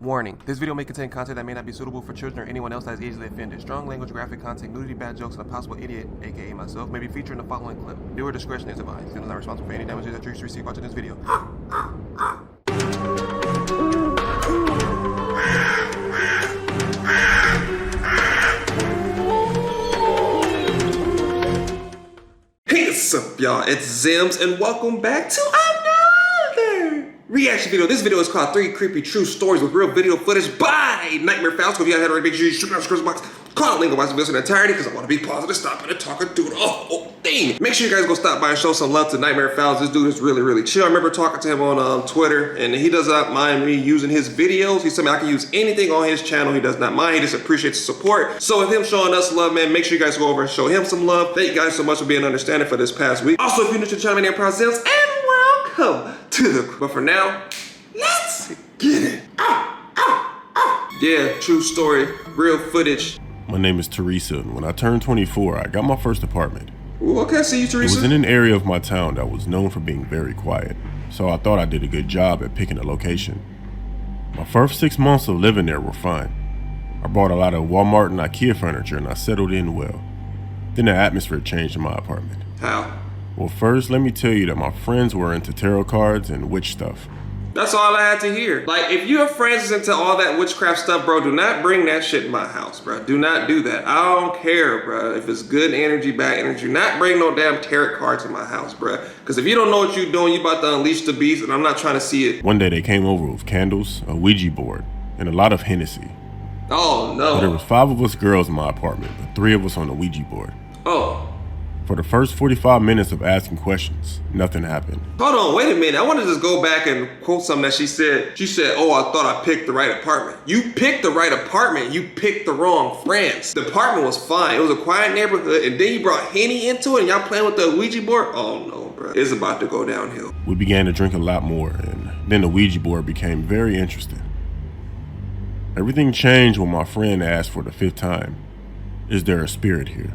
Warning, this video may contain content that may not be suitable for children or anyone else that is easily offended. Strong language, graphic content, nudity, bad jokes, and a possible idiot, aka myself, may be featured in the following clip. Viewer discretion is advised. Channel is not responsible for any damages that you receive watching this video. Hey, what's up, y'all? It's Zems, and welcome back to another reaction video. This video is called 3 Creepy True Stories with Real Video Footage by Nightmare Falcon. If you haven't already, make sure you shoot down the description box. Call it link to watch the video in entirety because I want to be positive, stopping and talking, do the whole thing. Make sure you guys go stop by and show some love to Nightmare Falcon. This dude is really chill. I remember talking to him on Twitter, and he does not mind me using his videos. He told me I can use anything on his channel. He does not mind. He just appreciates the support. So with him showing us love, man, make sure you guys go over and show him some love. Thank you guys so much for being understanding for this past week. Also, if you're new to the channel, my name is Reprisalzems, and welcome to the. But for now, let's get it. Yeah, true story, real footage. My name is Teresa, and when I turned 24, I got my first apartment. Ooh, okay, see you, Teresa. It was in an area of my town that was known for being very quiet, so I thought I did a good job at picking a location. My first 6 months of living there were fine. I bought a lot of Walmart and IKEA furniture, and I settled in well. Then the atmosphere changed in my apartment. How? Well, first, let me tell you that my friends were into tarot cards and witch stuff. That's all I had to hear. Like, if your friends is into all that witchcraft stuff, bro, do not bring that shit in my house, bro. Do not do that. I don't care, bro. If it's good energy, bad energy, not bring no damn tarot cards in my house, bro. Because if you don't know what you're doing, you about to unleash the beast, and I'm not trying to see it. One day they came over with candles, a Ouija board, and a lot of Hennessy. Oh, no. So there was 5 of us girls in my apartment, but 3 of us on the Ouija board. Oh. For the first 45 minutes of asking questions, nothing happened. Hold on, wait a minute. I want to just go back and quote something that she said. She said, oh, I thought I picked the right apartment. You picked the right apartment. You picked the wrong friends. The apartment was fine. It was a quiet neighborhood, and then you brought Henny into it, and y'all playing with the Ouija board? Oh, no, bro. It's about to go downhill. We began to drink a lot more, and then the Ouija board became very interesting. Everything changed when my friend asked for the 5th time, is there a spirit here?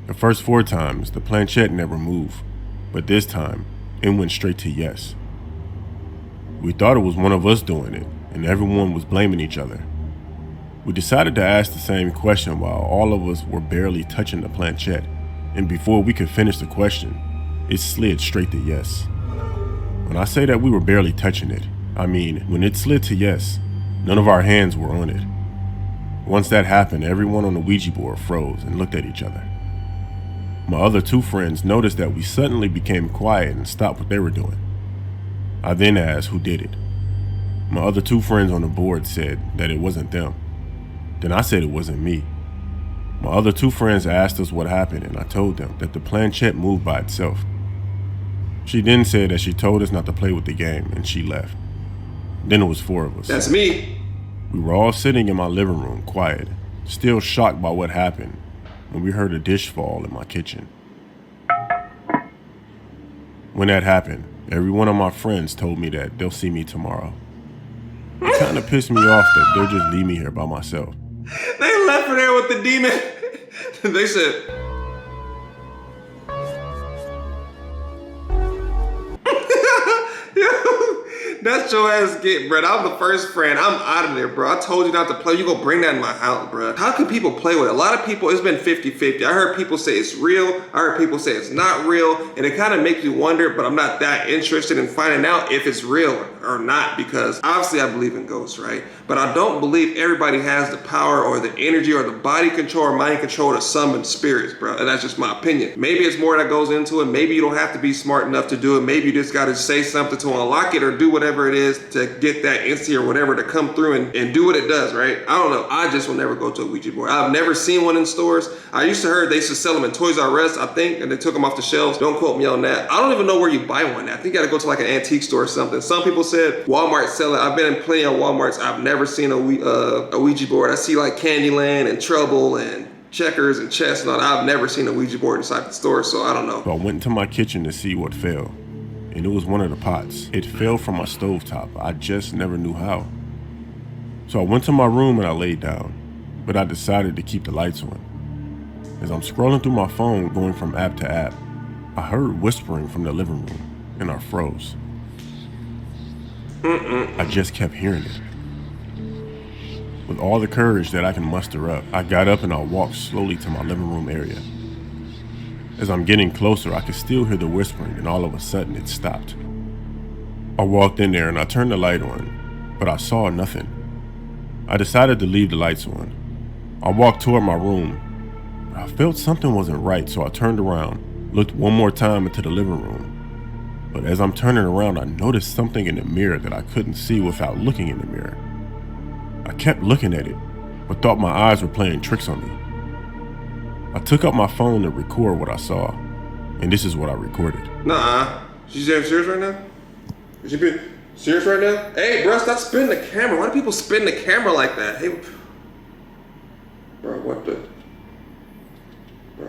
The first 4 times, the planchette never moved, but this time, it went straight to yes. We thought it was one of us doing it, and everyone was blaming each other. We decided to ask the same question while all of us were barely touching the planchette, and before we could finish the question, it slid straight to yes. When I say that we were barely touching it, I mean when it slid to yes, none of our hands were on it. Once that happened, everyone on the Ouija board froze and looked at each other. My other 2 friends noticed that we suddenly became quiet and stopped what they were doing. I then asked who did it. My other 2 friends on the board said that it wasn't them. Then I said it wasn't me. My other 2 friends asked us what happened, and I told them that the planchette moved by itself. She then said that she told us not to play with the game, and she left. Then it was 4 of us. That's me. We were all sitting in my living room, quiet, still shocked by what happened, when we heard a dish fall in my kitchen. When that happened, every one of my friends told me that they'll see me tomorrow. It kind of pissed me off that they'll just leave me here by myself. They left her there with the demon. They said, that's your ass get, bro. I'm the first friend. I'm out of there, bro. I told you not to play. You gonna bring that in my house, bro. How can people play with it? A lot of people, it's been 50-50. I heard people say it's real. I heard people say it's not real. And it kind of makes me wonder, but I'm not that interested in finding out if it's real or not, because obviously I believe in ghosts, right? But I don't believe everybody has the power or the energy or the body control or mind control to summon spirits, bro. And that's just my opinion. Maybe it's more that goes into it. Maybe you don't have to be smart enough to do it. Maybe you just gotta say something to unlock it or do whatever it is to get that instinct or whatever to come through and do what it does, right? I don't know. I just will never go to a Ouija board. I've never seen one in stores. I used to heard they used to sell them in Toys R Us, I think, and they took them off the shelves. Don't quote me on that. I don't even know where you buy one at. I think you gotta go to like an antique store or something. Some people said Walmart sell it. I've been in plenty of Walmarts. I've never seen a Ouija board. I see like Candyland and Trouble and Checkers and Chess and all that. I've never seen a Ouija board inside the store, so I don't know. So I went into my kitchen to see what fell, and it was one of the pots. It fell from my stovetop. I just never knew how. So I went to my room and I laid down, but I decided to keep the lights on. As I'm scrolling through my phone, going from app to app, I heard whispering from the living room, and I froze. I just kept hearing it. With all the courage that I can muster up, I got up and I walked slowly to my living room area. As I'm getting closer, I could still hear the whispering, and all of a sudden it stopped. I walked in there and I turned the light on, but I saw nothing. I decided to leave the lights on. I walked toward my room, but I felt something wasn't right, so I turned around, looked one more time into the living room. But as I'm turning around, I noticed something in the mirror that I couldn't see without looking in the mirror. I kept looking at it, but thought my eyes were playing tricks on me. I took up my phone to record what I saw, and this is what I recorded. Nah, she's damn serious right now? Is she being serious right now? Hey, bro, stop spinning the camera. Why do people spin the camera like that? Hey, bro, what the? Bro,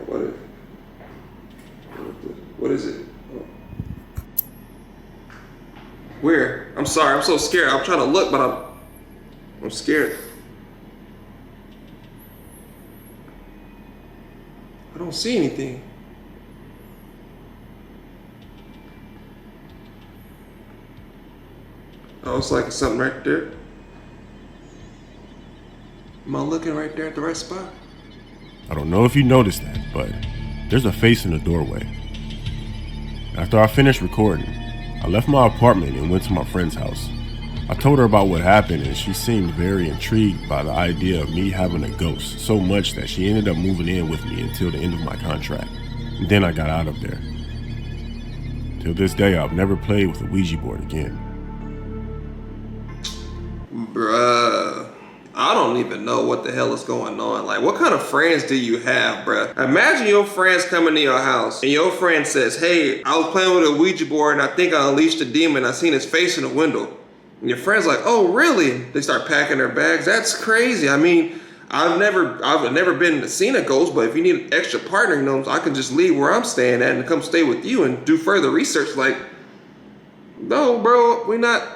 what is it? Oh. Where? I'm sorry, I'm so scared. I'm trying to look, but I'm scared. I don't see anything. Oh, it's like something right there. Am I looking right there at the right spot? I don't know if you noticed that, but there's a face in the doorway. After I finished recording, I left my apartment and went to my friend's house. I told her about what happened, and she seemed very intrigued by the idea of me having a ghost, so much that she ended up moving in with me until the end of my contract. And then I got out of there. Till this day, I've never played with a Ouija board again. Bruh, I don't even know what the hell is going on. Like, what kind of friends do you have, bruh? Imagine your friends coming to your house and your friend says, hey, I was playing with a Ouija board and I think I unleashed a demon. I seen his face in the window. And your friend's like, oh, really? They start packing their bags. That's crazy. I mean, I've never been seen a ghost, but if you need an extra partner, you know, I can just leave where I'm staying at and come stay with you and do further research. Like, no, bro,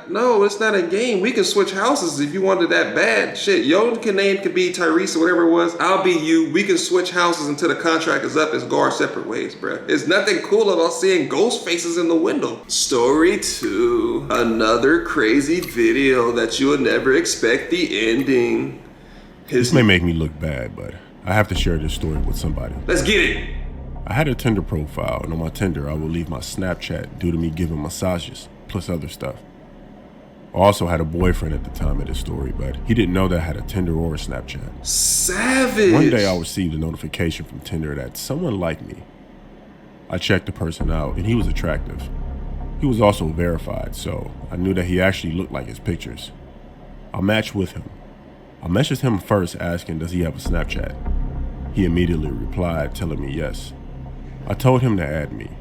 no, it's not a game. We can switch houses if you wanted that bad. Shit, your name could be Tyrese or whatever it was. I'll be you. We can switch houses until the contract is up and go our separate ways, bro. There's nothing cool about seeing ghost faces in the window. Story 2, another crazy video that you would never expect the ending. This may make me look bad, but I have to share this story with somebody. Let's get it. I had a Tinder profile, and on my Tinder, I would leave my Snapchat due to me giving massages, plus other stuff. I also had a boyfriend at the time of this story, but he didn't know that I had a Tinder or a Snapchat. Savage. One day I received a notification from Tinder that someone liked me. I checked the person out, and he was attractive. He was also verified, so I knew that he actually looked like his pictures. I matched with him. I messaged him first asking, does he have a Snapchat? He immediately replied, telling me yes. I told him to add me.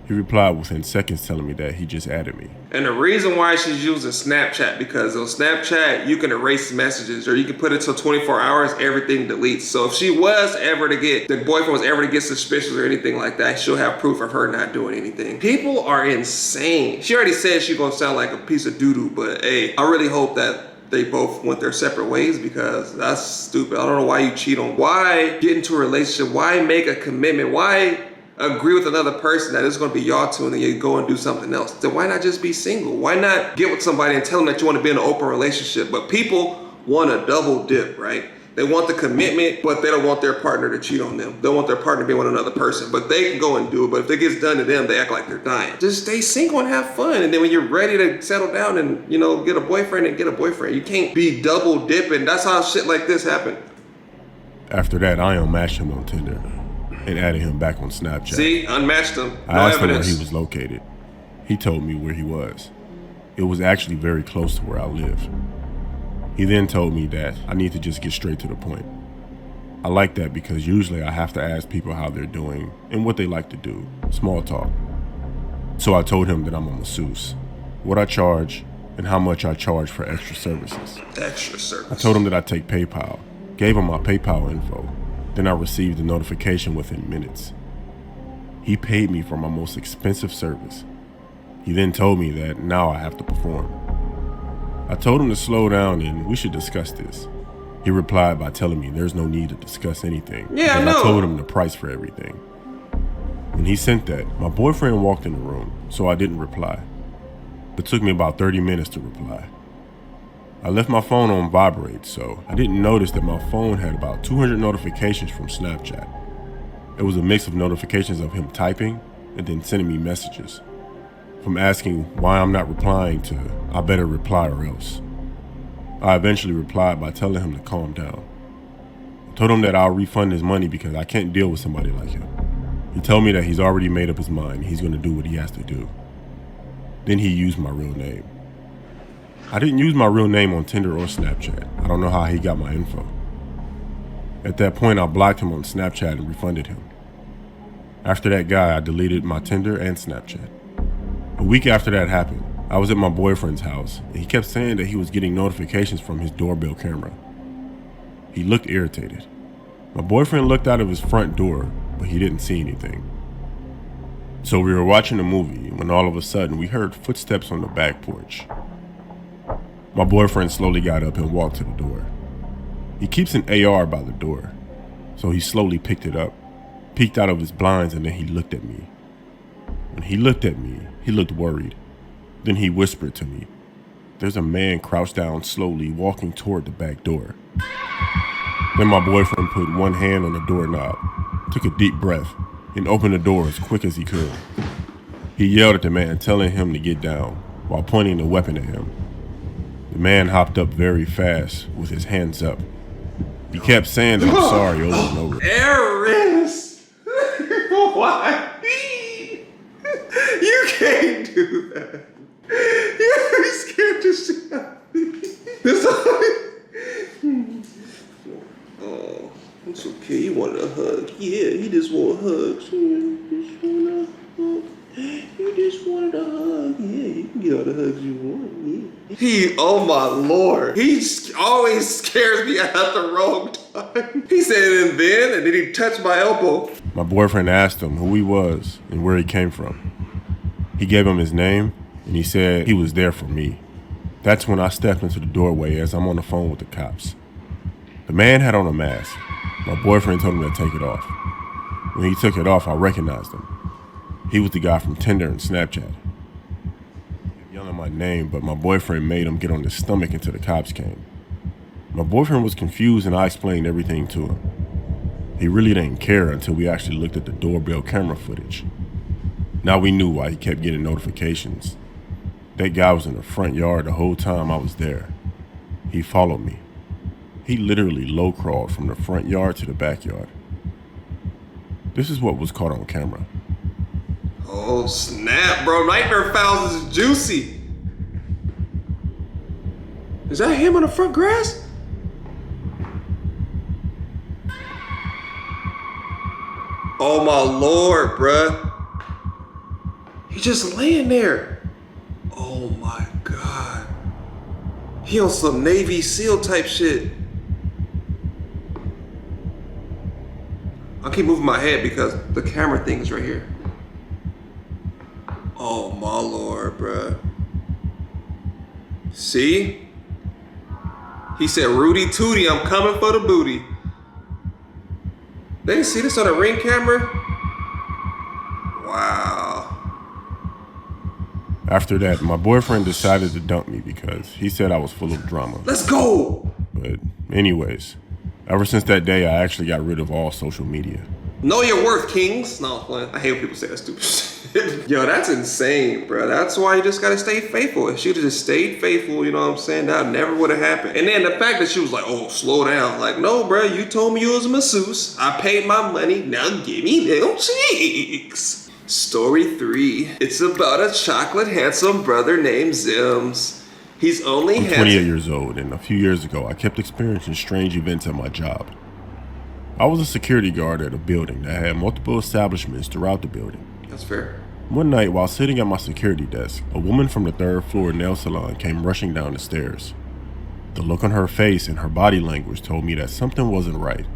He replied within seconds telling me that he just added me. And the reason why she's using Snapchat, because on Snapchat, you can erase messages or you can put it till 24 hours, everything deletes. So if she was ever to get, the boyfriend was ever to get suspicious or anything like that, she'll have proof of her not doing anything. People are insane. She already said she's gonna sound like a piece of doo-doo, but hey, I really hope that they both went their separate ways because that's stupid. I don't know why you cheat on. Why get into a relationship? Why make a commitment? Why agree with another person that it's going to be y'all two and then you go and do something else? Then why not just be single? Why not get with somebody and tell them that you want to be in an open relationship? But people want a double dip, right? They want the commitment, but they don't want their partner to cheat on them. They want their partner to be with another person, but they can go and do it. But if it gets done to them, they act like they're dying. Just stay single and have fun. And then when you're ready to settle down and, you know, get a boyfriend and get a boyfriend, you can't be double dipping. That's how shit like this happened. After that, I unmatched him on Tinder and added him back on Snapchat. See, unmatched him. No I asked evidence. him where he was located. He told me where he was. It was actually very close to where I live. He then told me that I need to just get straight to the point. I like that because usually I have to ask people how they're doing and what they like to do, small talk. So I told him that I'm a masseuse, what I charge, and how much I charge for extra services. Extra service. I told him that I take PayPal, gave him my PayPal info, then I received a notification within minutes. He paid me for my most expensive service. He then told me that now I have to perform. I told him to slow down and we should discuss this. He replied by telling me there's no need to discuss anything. Yeah, I know. I told him the price for everything. When he sent that, my boyfriend walked in the room, so I didn't reply. It took me about 30 minutes to reply. I left my phone on vibrate, so I didn't notice that my phone had about 200 notifications from Snapchat. It was a mix of notifications of him typing and then sending me messages. From asking why I'm not replying to, I better reply or else. I eventually replied by telling him to calm down. I told him that I'll refund his money because I can't deal with somebody like him. He told me that he's already made up his mind and he's going to do what he has to do. Then he used my real name. I didn't use my real name on Tinder or Snapchat. I don't know how he got my info. At that point, I blocked him on Snapchat and refunded him. After that guy, I deleted my Tinder and Snapchat. A week after that happened, I was at my boyfriend's house, and he kept saying that he was getting notifications from his doorbell camera. He looked irritated. My boyfriend looked out of his front door, but he didn't see anything. So we were watching a movie when all of a sudden we heard footsteps on the back porch. My boyfriend slowly got up and walked to the door. He keeps an AR by the door, so he slowly picked it up, peeked out of his blinds, and then he looked at me. When he looked at me, he looked worried. Then he whispered to me, "There's a man crouched down slowly walking toward the back door." Then my boyfriend put one hand on the doorknob, took a deep breath, and opened the door as quick as he could. He yelled at the man, telling him to get down, while pointing the weapon at him. The man hopped up very fast with his hands up. He kept saying that I'm sorry over and over. Eris! Why? You can't do that. You scared the shit out of me. Oh, it's okay. You wanted a hug. Yeah, he just want hugs. You just wanted a hug. Yeah, you can get all the hugs you want. Yeah. Oh my Lord. He always scares me at the wrong time. He said and then he touched my elbow. My boyfriend asked him who he was and where he came from. He gave him his name and he said he was there for me. That's when I stepped into the doorway as I'm on the phone with the cops. The man had on a mask. My boyfriend told him to take it off. When he took it off, I recognized him. He was the guy from Tinder and Snapchat. He kept yelling my name, but my boyfriend made him get on his stomach until the cops came. My boyfriend was confused and I explained everything to him. He really didn't care until we actually looked at the doorbell camera footage. Now we knew why he kept getting notifications. That guy was in the front yard the whole time I was there. He followed me. He literally low crawled from the front yard to the backyard. This is what was caught on camera. Oh snap, bro. Nightmare Files is juicy. Is that him on the front grass? Oh my Lord, bruh. He's just laying there. Oh my God. He on some Navy SEAL type shit. I'll keep moving my head because the camera thing is right here. Oh my Lord, bruh. See? He said, "Rudy Tooty, I'm coming for the booty." They see this on a Ring camera? Wow. After that, my boyfriend decided to dump me because he said I was full of drama. Let's go! But anyways, ever since that day, I actually got rid of all social media. Know your worth, kings. No, I'm playing. I hate when people say that stupid shit. Yo, that's insane, bro. That's why you just gotta stay faithful. If she'd have just stayed faithful, you know what I'm saying, that never would have happened. And then the fact that she was like, "Oh, slow down." Like, no, bro, you told me you was a masseuse. I paid my money. Now give me them cheeks. Story 3. It's about a chocolate handsome brother named Zems. He's only I'm 28 years old, and a few years ago, I kept experiencing strange events at my job. I was a security guard at a building that had multiple establishments throughout the building. That's fair. One night, while sitting at my security desk, a woman from the 3rd floor nail salon came rushing down the stairs. The look on her face and her body language told me that something wasn't right.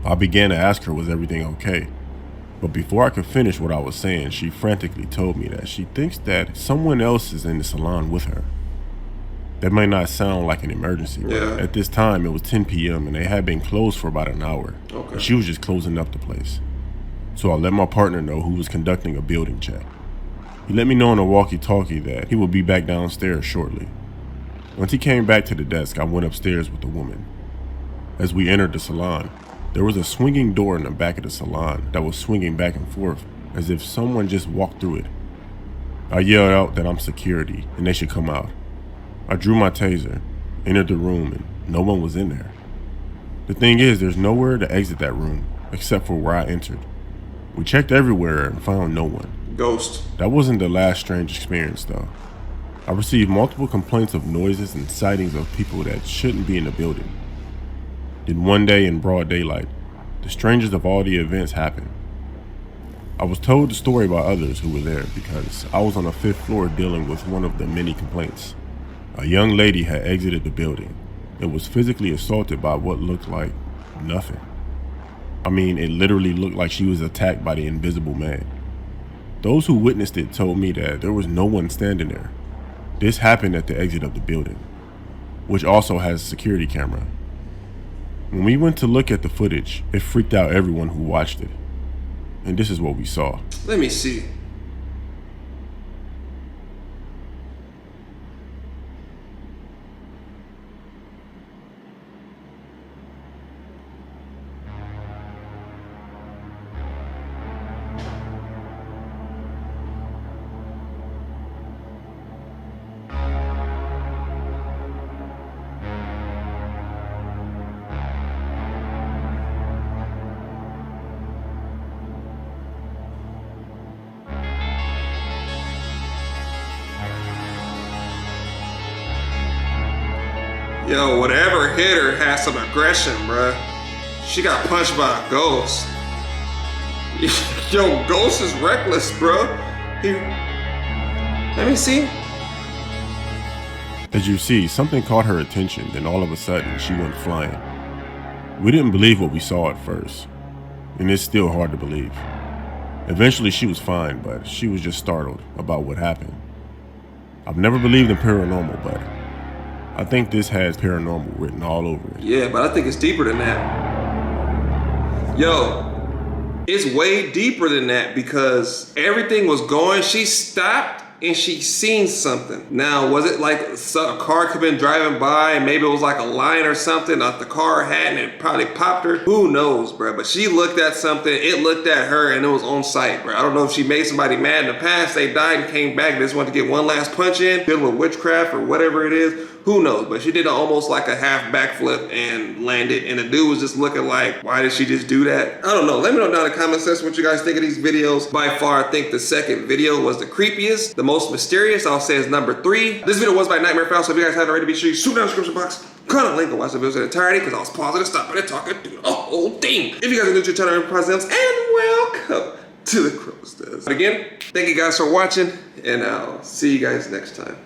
I began to ask her, was everything okay? But before I could finish what I was saying, she frantically told me that she thinks that someone else is in the salon with her. That might not sound like an emergency, but at this time it was 10 p.m. and they had been closed for about an hour. Okay. She was just closing up the place. So I let my partner know, who was conducting a building check. He let me know on a walkie-talkie that he would be back downstairs shortly. Once he came back to the desk, I went upstairs with the woman. As we entered the salon, there was a swinging door in the back of the salon that was swinging back and forth as if someone just walked through it. I yelled out that I'm security and they should come out. I drew my taser, entered the room, and no one was in there. The thing is, there's nowhere to exit that room except for where I entered. We checked everywhere and found no one. Ghost. That wasn't the last strange experience though. I received multiple complaints of noises and sightings of people that shouldn't be in the building. Then one day in broad daylight, the strangest of all the events happened. I was told the story by others who were there because I was on the 5th floor dealing with one of the many complaints. A young lady had exited the building and was physically assaulted by what looked like nothing. I mean, it literally looked like she was attacked by the invisible man. Those who witnessed it told me that there was no one standing there. This happened at the exit of the building, which also has a security camera. When we went to look at the footage, it freaked out everyone who watched it. And this is what we saw. Let me see. Yo, whatever hit her has some aggression, bruh. She got punched by a ghost. Yo, Ghost is reckless, bro. Here, let me see. As you see, something caught her attention, then all of a sudden, she went flying. We didn't believe what we saw at first, and it's still hard to believe. Eventually, she was fine, but she was just startled about what happened. I've never believed in paranormal, but I think this has paranormal written all over it. Yeah, but I think it's deeper than that. Yo, it's way deeper than that because everything was going. She stopped and she seen something. Now, was it like a car could have been driving by and maybe it was like a lion or something that the car had and it probably popped her? Who knows, bro? But she looked at something, it looked at her and it was on sight, bro. I don't know if she made somebody mad in the past, they died and came back and just wanted to get one last punch in, dealing with witchcraft or whatever it is. Who knows? But she did almost like a half backflip and landed, and the dude was just looking like, why did she just do that? I don't know. Let me know down in the comment section what you guys think of these videos. By far, I think the second video was the creepiest, the most mysterious. I'll say is number 3. This video was by Nightmare Fowl, so if you guys haven't already, be sure you shoot down the description box, click on the link and watch the videos in entirety, because I was pausing and stopping and talking through the whole thing. If you guys are new to the channel, Reprisalzems, and welcome to the Crow's Nest. Again, thank you guys for watching, and I'll see you guys next time.